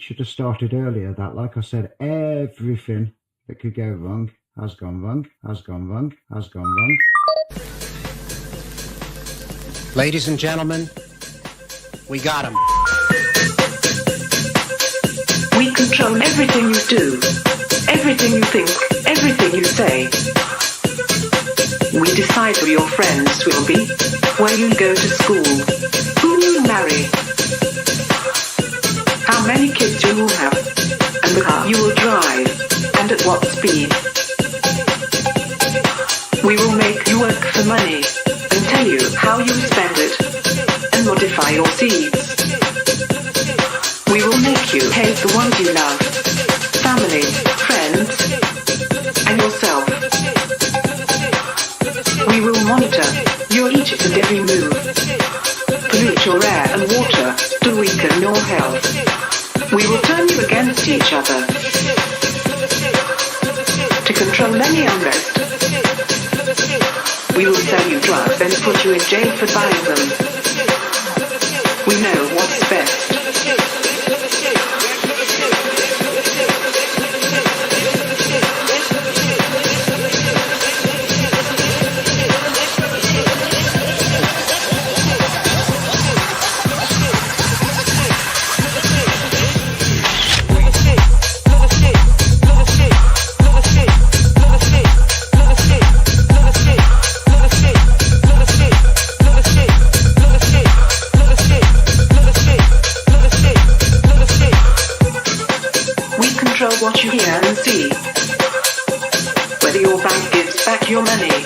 It should have started earlier. That, like I said, everything that could go wrong has gone wrong, has gone wrong, has gone wrong. Ladies and gentlemen, we got him. We control everything you do, everything you think, everything you say. We decide who your friends will be, where you go to school, who you marry, how many kids you will have, and the car you will drive, and at what speed. We will make you work for money, and tell you how you spend it, and modify your seeds. We will make you hate the ones you love, family, friends, and yourself. We will monitor your each and every move, pollute your air and water to weaken your health. We will turn you against each other to control any unrest. We will sell you drugs and put you in jail for buying them. We know what's best. What you hear and see, whether your bank gives back your money,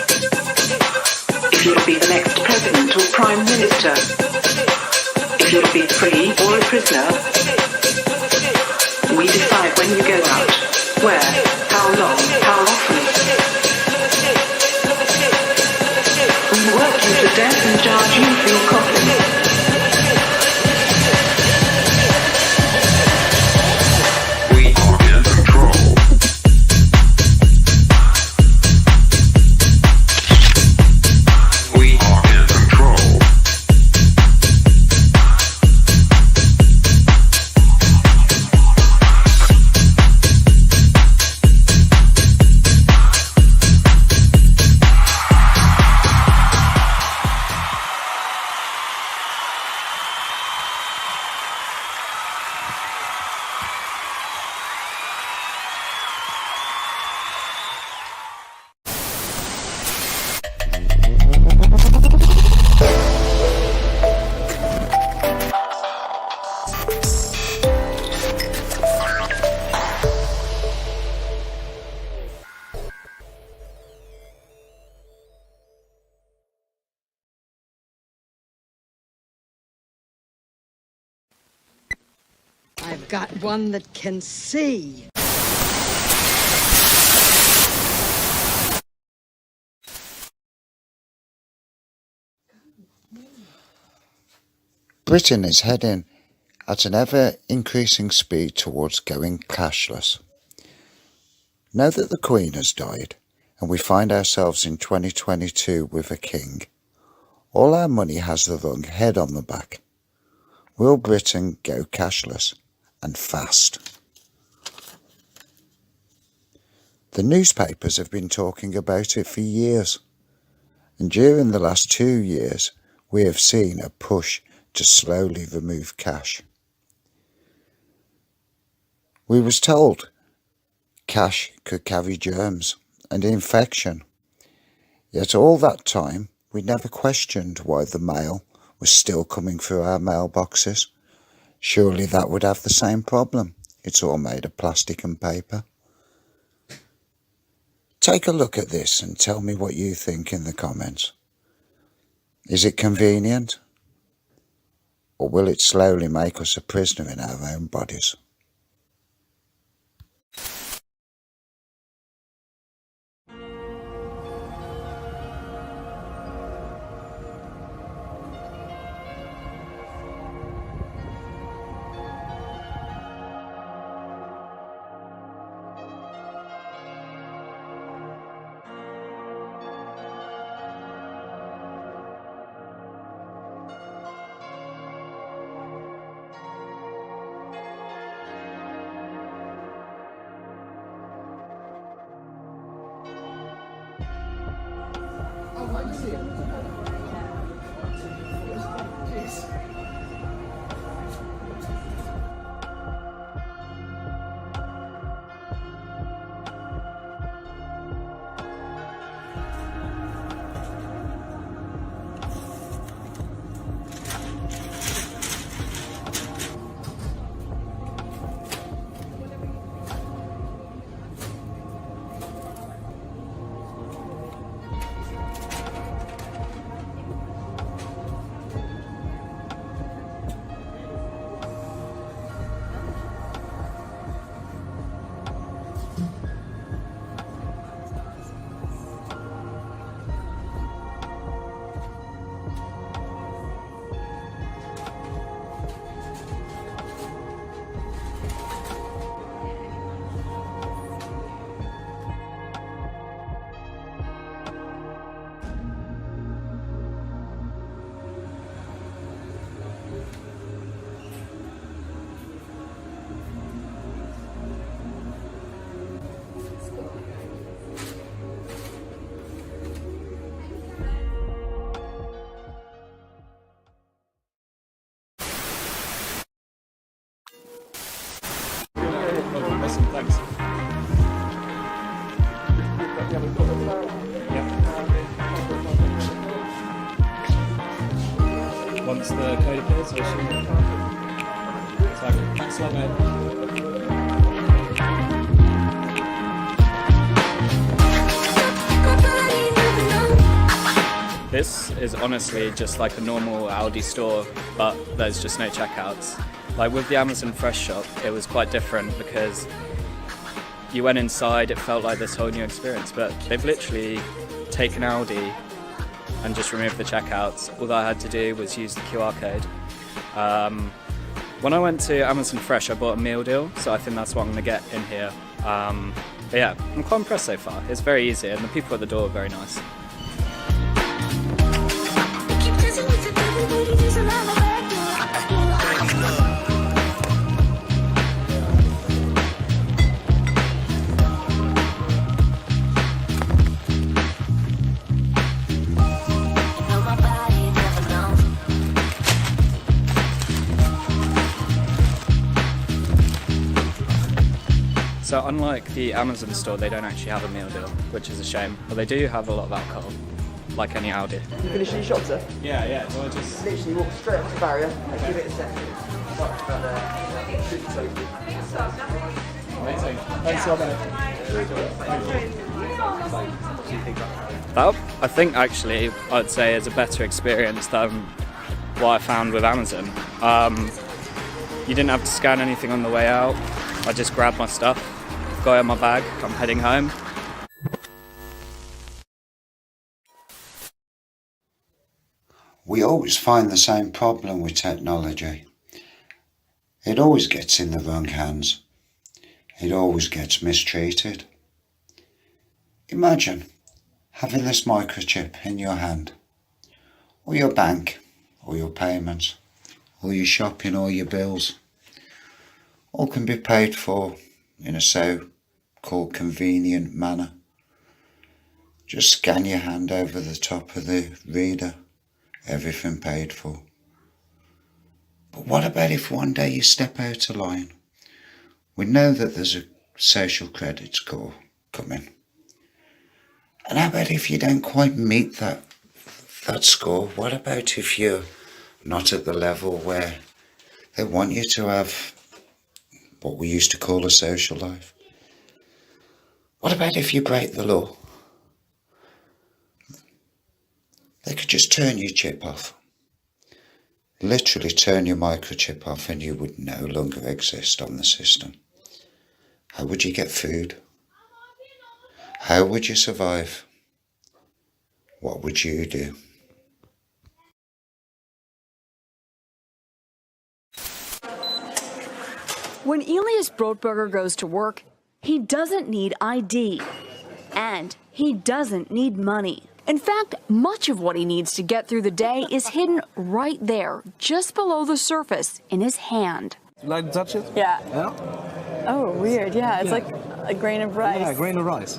if you'll be the next president or prime minister, if you'll be free or a prisoner. We decide when you go out, where, how long, how often. We work you to death and charge you for your coffin. I've got one that can see. Britain is heading at an ever-increasing speed towards going cashless. Now that the Queen has died, and we find ourselves in 2022 with a king, all our money has the wrong head on the back. Will Britain go cashless, and fast? The newspapers have been talking about it for years, and during the last 2 years we have seen a push to slowly remove cash. We was told cash could carry germs and infection, yet all that time we never questioned why the mail was still coming through our mailboxes. Surely that would have the same problem. It's all made of plastic and paper. Take a look at this and tell me what you think in the comments. Is it convenient? Or will it slowly make us a prisoner in our own bodies? Thanks. Once the code appears, we'll show you. So, thanks a lot, mate. This is honestly just like a normal Aldi store, but there's just no checkouts. Like with the Amazon Fresh shop, it was quite different because you went inside, it felt like this whole new experience, but they've literally taken Aldi and just removed the checkouts. All that I had to do was use the QR code. When I went to Amazon Fresh, I bought a meal deal, so I think that's what I'm going to get in here. But yeah, I'm quite impressed so far. It's very easy, and the people at the door are very nice. So unlike the Amazon store, they don't actually have a meal deal, which is a shame. But they do have a lot of alcohol, like any Aldi. You finishing your shot, sir? Yeah, so I just... Literally walk straight up to the barrier and give it a second. Amazing. Thanks a lot, mate. That, I think, actually, I'd say is a better experience than what I found with Amazon. You didn't have to scan anything on the way out. I just grabbed my stuff, got it in my bag, I'm heading home. We always find the same problem with technology. It always gets in the wrong hands. It always gets mistreated. Imagine having this microchip in your hand, or your bank, or your payments, or your shopping, or your bills. All can be paid for in a so-called convenient manner. Just scan your hand over the top of the reader, everything paid for. But what about if one day you step out of line? We know that there's a social credit score coming. And how about if you don't quite meet that score? What about if you're not at the level where they want you to have what we used to call a social life? What about if you break the law? They could just turn your chip off. Literally turn your microchip off and you would no longer exist on the system. How would you get food? How would you survive? What would you do? When Elias Brotberger goes to work, he doesn't need ID. And he doesn't need money. In fact, much of what he needs to get through the day is hidden right there, just below the surface, in his hand. You like to touch it? Yeah. Yeah? Oh, weird. Yeah, it's like a grain of rice. Yeah, a grain of rice.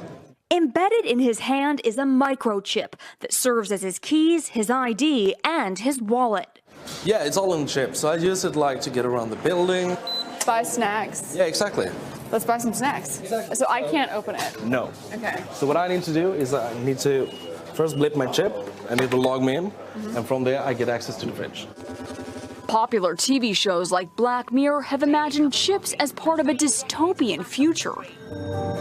Embedded in his hand is a microchip that serves as his keys, his ID, and his wallet. Yeah, it's all in chip, so I use it like to get around the building. Buy snacks. Yeah, exactly. Let's buy some snacks. Exactly. So I can't open it. No. Okay. So what I need to do is I need to first blip my chip, and it will log me in, and from there I get access to the fridge. Popular TV shows like Black Mirror have imagined chips as part of a dystopian future.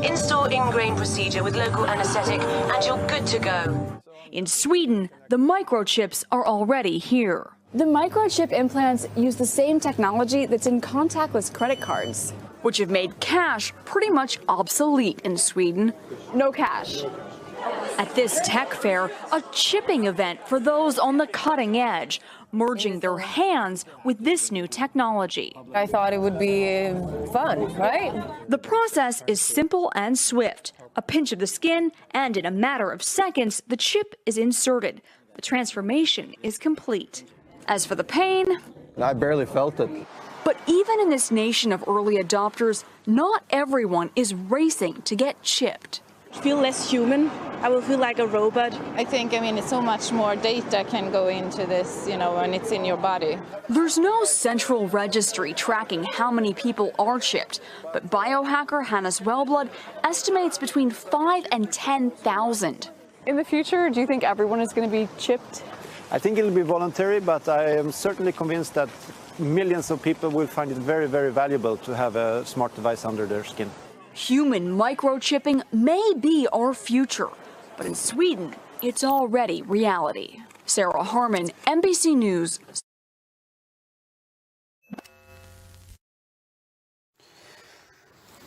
Install ingrain procedure with local anesthetic and you're good to go. In Sweden, the microchips are already here. The microchip implants use the same technology that's in contactless credit cards, which have made cash pretty much obsolete in Sweden. No cash. At this tech fair, a chipping event for those on the cutting edge, merging their hands with this new technology. I thought it would be fun, right? The process is simple and swift. A pinch of the skin, and in a matter of seconds, the chip is inserted. The transformation is complete. As for the pain, I barely felt it. But even in this nation of early adopters, not everyone is racing to get chipped. Feel less human. I will feel like a robot. I think, it's so much more data can go into this, when it's in your body. There's no central registry tracking how many people are chipped, but biohacker Hannes Wellblood estimates between 5,000 and 10,000. In the future, do you think everyone is going to be chipped? I think it'll be voluntary, but I am certainly convinced that millions of people will find it very, very valuable to have a smart device under their skin. Human microchipping may be our future, but in Sweden, it's already reality. Sarah Harmon, NBC News.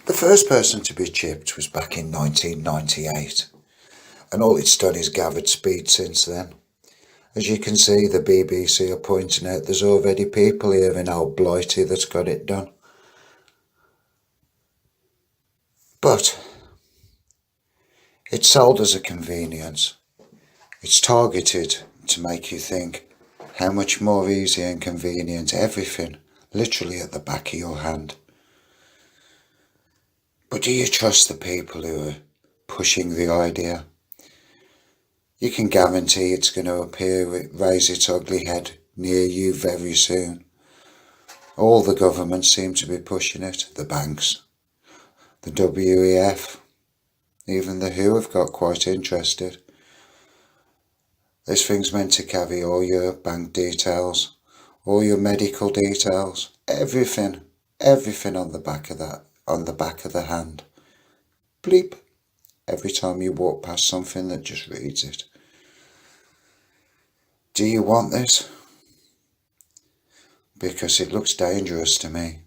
The first person to be chipped was back in 1998, and all it's done is gathered speed since then. As you can see, the BBC are pointing out there's already people here in Old Blighty that's got it done. But it's sold as a convenience. It's targeted to make you think how much more easy and convenient everything, literally at the back of your hand. But do you trust the people who are pushing the idea? You can guarantee it's going to raise its ugly head near you very soon. All the governments seem to be pushing it, the banks, the WEF, even the WHO have got quite interested. This thing's meant to carry all your bank details, all your medical details, everything on the back of the hand. Bleep. Every time you walk past something that just reads it. Do you want this? Because it looks dangerous to me.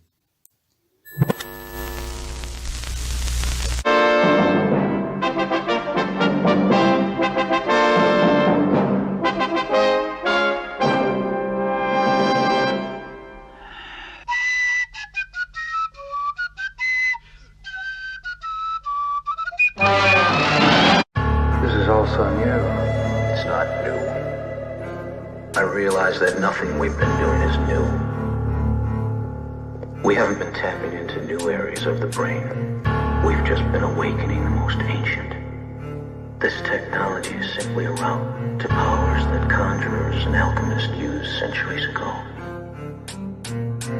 That nothing we've been doing is new. We haven't been tapping into new areas of the brain. We've just been awakening the most ancient. This technology is simply a route to powers that conjurers and alchemists used centuries ago.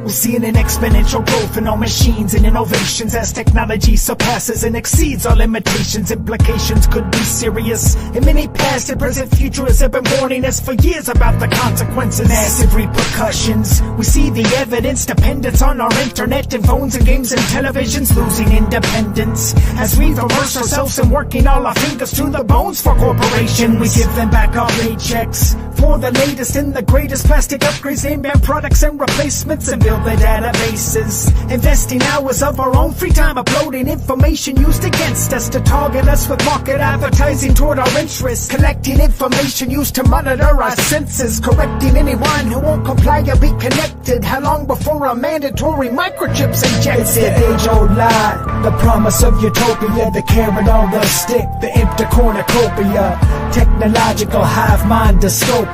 We're seeing an exponential growth in our machines and innovations as technology surpasses and exceeds our limitations. Implications could be serious in many past and present futurists have been warning us for years about the consequences. Massive repercussions. We see the evidence, dependence on our internet and phones and games and televisions, losing independence as we immerse ourselves in working all our fingers to the bones for corporations. We give them back our paychecks for the latest and the greatest plastic upgrades, name brand products and replacements, and build the databases, investing hours of our own free time uploading information used against us to target us with market advertising toward our interests, collecting information used to monitor our senses, correcting anyone who won't comply or be connected. How long before a mandatory microchips injected? It's the age-old lie, the promise of utopia, the carrot on the stick, the empty cornucopia, technological hive mind dystopia.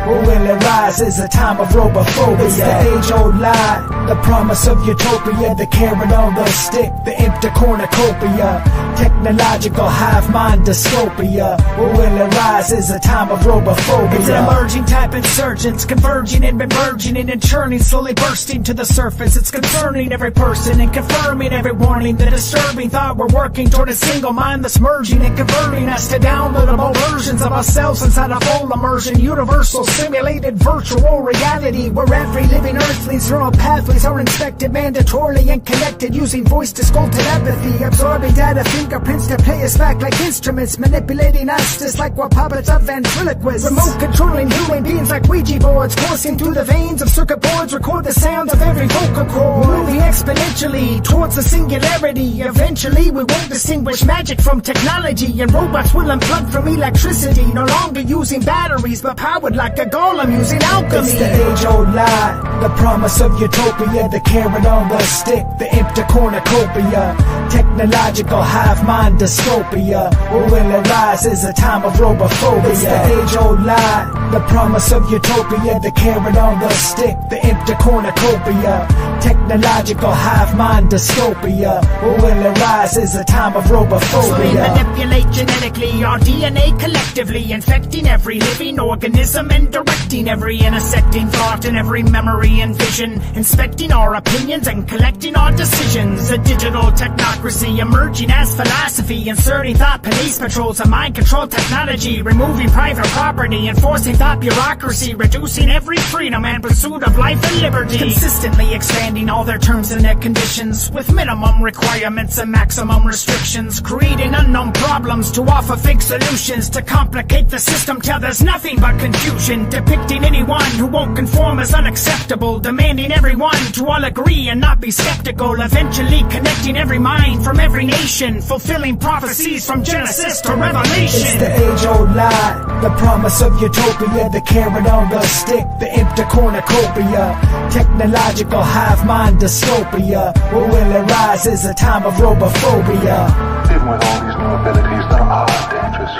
Or will it rise as a time of robophobia? It's the age-old lie, lie, the promise of utopia, the carrot on the stick, the empty cornucopia, technological hive mind dystopia. What will arise is a time of robophobia. It's an emerging type insurgents, converging and emerging and churning, slowly bursting to the surface. It's concerning every person and confirming every warning. The disturbing thought we're working toward a single mind that's merging and converting us to downloadable versions of ourselves inside a full immersion, universal simulated virtual reality, where every living earthling's neural pathways are inspected mandatorily and connected using voice to skull telepathy, absorbing data fingerprints to play us back like instruments, manipulating us just like we're puppets of ventriloquists, remote controlling human beings like Ouija boards, coursing through the veins of circuit boards, record the sounds of every vocal cord, moving exponentially towards the singularity. Eventually we won't distinguish magic from technology, and robots will unplug from electricity, no longer using batteries but powered like a golem using alchemy. It's the age-old lie, the promise of utopia, the carrot on the stick, the empty cornucopia, technological hive mind dystopia. What will arise is a time of robophobia. It's the age-old lie, the promise of utopia, the carrot on the stick, the empty cornucopia, technological hive mind dystopia. What will arise is a time of robophobia. So we manipulate genetically our DNA collectively, infecting every living organism and directing every intersecting thought and every memory and vision, inspecting our opinions and collecting our decisions. A digital technocracy emerging as philosophy, inserting thought police patrols and mind control technology, removing private property, enforcing thought bureaucracy, reducing every freedom and pursuit of life and liberty, consistently expanding all their terms and their conditions with minimum requirements and maximum restrictions, creating unknown problems to offer fake solutions, to complicate the system till there's nothing but confusion, depicting anyone who won't conform as unacceptable, demanding everyone to all agree and not be skeptical, eventually connecting every mind from every nation, fulfilling prophecies from Genesis to Revelation. It's the age-old lie, the promise of utopia, the carrot on the stick, the empty cornucopia, technological hive mind dystopia. What will arise is a time of robophobia. Even with all these new abilities, there are dangers.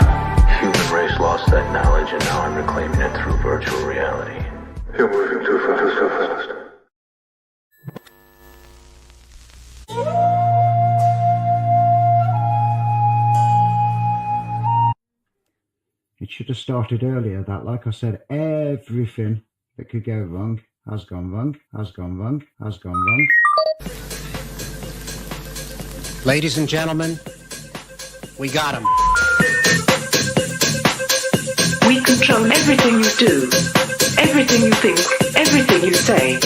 Human race lost that knowledge, and now I'm reclaiming it through virtual reality. You're moving too fast, so fast. It should have started earlier, that, like I said, everything that could go wrong has gone wrong, has gone wrong, has gone wrong. Ladies and gentlemen, we got him. We control everything you do, everything you think, everything you say.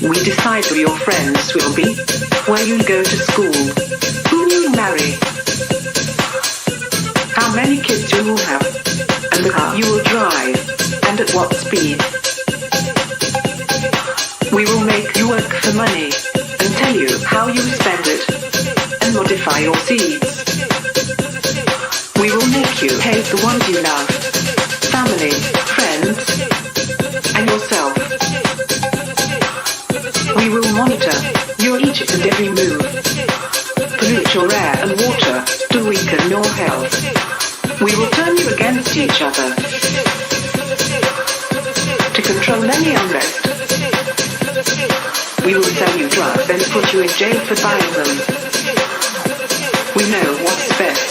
We decide who your friends will be, where you'll go to school, who you'll marry, how many kids you will have, and the car you will drive, and at what speed. We will make you work for money, and tell you how you spend it, and modify your seeds. We will make you hate the ones you love, family, friends, and yourself. We will monitor your each and every move, pollute your air and water to weaken your health. We will turn you against each other to control any unrest. We will sell you drugs and put you in jail for buying them. We know what's best.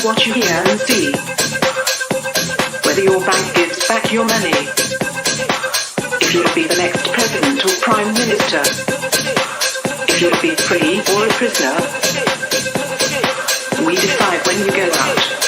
What you hear and see, whether your bank gives back your money, if you'll be the next president or prime minister, if you'll be free or a prisoner. We decide when you go out.